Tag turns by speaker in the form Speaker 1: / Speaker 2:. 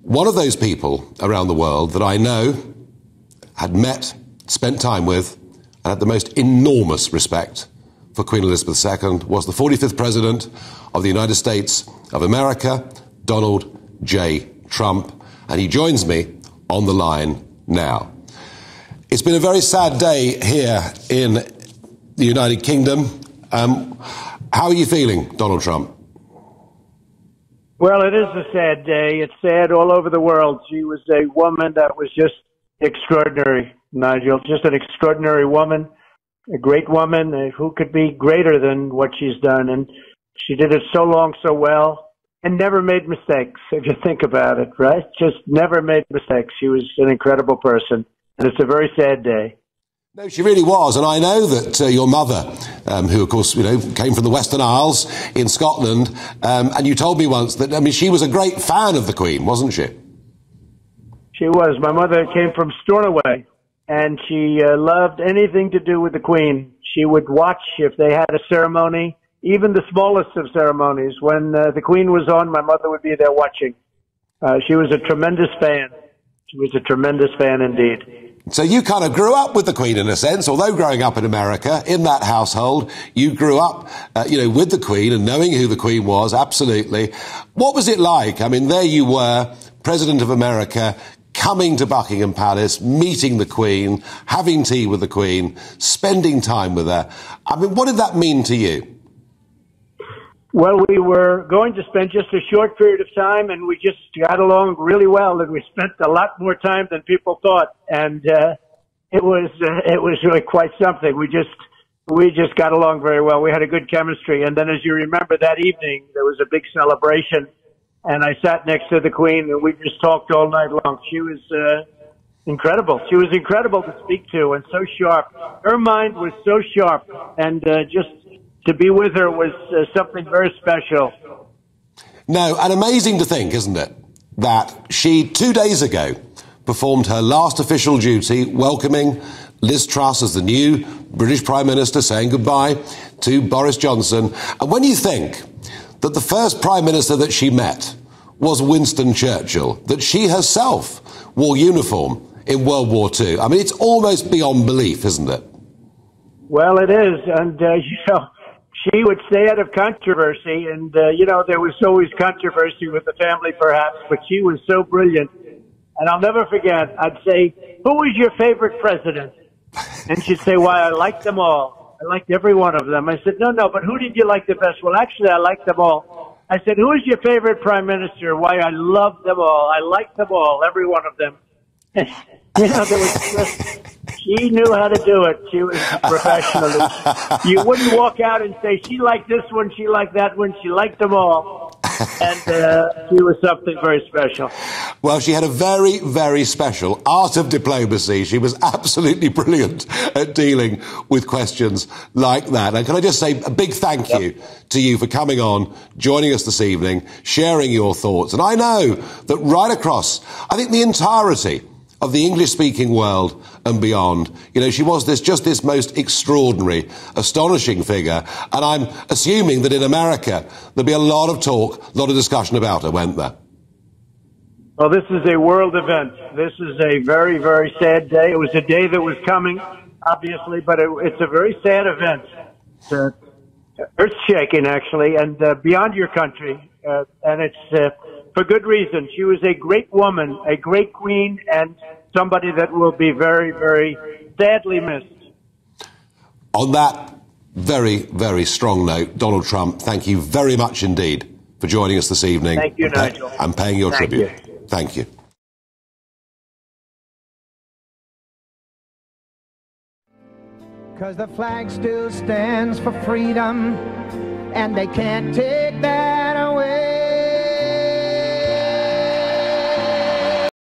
Speaker 1: one of those people around the world that I know, had met, spent time with, and had the most enormous respect for Queen Elizabeth II was the 45th President of the United States of America, Donald J. Trump, and he joins me on the line now. It's been a very sad day here in the United Kingdom. How are you feeling, Donald Trump?
Speaker 2: Well, it is a sad day. It's sad all over the world. She was a woman that was just extraordinary, Nigel. Just an extraordinary woman, a great woman who could be greater than what she's done. And she did it so long, so well, and never made mistakes, if you think about it, right? Just never made mistakes. She was an incredible person, and it's a very sad day.
Speaker 1: No, she really was, and I know that your mother, who of course came from the Western Isles in Scotland, and you told me once that she was a great fan of the Queen, wasn't she?
Speaker 2: She was. My mother came from Stornoway, and she loved anything to do with the Queen. She would watch if they had a ceremony, even the smallest of ceremonies. When the Queen was on, my mother would be there watching. She was a tremendous fan. She was a tremendous fan indeed.
Speaker 1: So you kind of grew up with the Queen in a sense, although growing up in America, in that household, you grew up, with the Queen and knowing who the Queen was, absolutely. What was it like? I mean, there you were, President of America, coming to Buckingham Palace, meeting the Queen, having tea with the Queen, spending time with her. I mean, what did that mean to you?
Speaker 2: Well, we were going to spend just a short period of time, and we just got along really well, and we spent a lot more time than people thought. And it was really quite something. We just got along very well. We had a good chemistry. And then, as you remember, that evening there was a big celebration, and I sat next to the Queen, and we just talked all night long. She was incredible. She was incredible to speak to, and so sharp. Her mind was so sharp, and just to be with her was something very special.
Speaker 1: No, and amazing to think, isn't it, that she 2 days ago performed her last official duty, welcoming Liz Truss as the new British Prime Minister, saying goodbye to Boris Johnson. And when you think that the first Prime Minister that she met was Winston Churchill, that she herself wore uniform in World War II, I mean, it's almost beyond belief, isn't it?
Speaker 2: Well, it is, and, she would stay out of controversy, and, there was always controversy with the family, perhaps, but she was so brilliant. And I'll never forget, I'd say, who was your favorite president? And she'd say, why, I liked them all. I liked every one of them. I said, no, but who did you like the best? Well, actually, I liked them all. I said, who is your favorite prime minister? Why, I loved them all. I liked them all, every one of them. She knew how to do it. She was a professional. You wouldn't walk out and say, she liked this one, she liked that one, she liked them all. And she was something very special.
Speaker 1: Well, she had a very, very special art of diplomacy. She was absolutely brilliant at dealing with questions like that. And can I just say a big thank you to you for coming on, joining us this evening, sharing your thoughts. And I know that right across, I think the entirety of the English-speaking world and beyond, she was this most extraordinary, astonishing figure. And I'm assuming that in America, there'll be a lot of talk, a lot of discussion about her, won't there?
Speaker 2: Well, this is a world event. This is a very, very sad day. It was a day that was coming, obviously, but it's a very sad event. It's earth-shaking, actually, and beyond your country. And it's for good reason. She was a great woman, a great queen, and somebody that will be very, very sadly missed.
Speaker 1: On that very, very strong note, Donald Trump, thank you very much indeed for joining us this evening.
Speaker 2: Thank you, Nigel.
Speaker 1: And paying your tribute.
Speaker 2: You.
Speaker 1: Thank you.
Speaker 3: Because the flag still stands for freedom, and they can't take that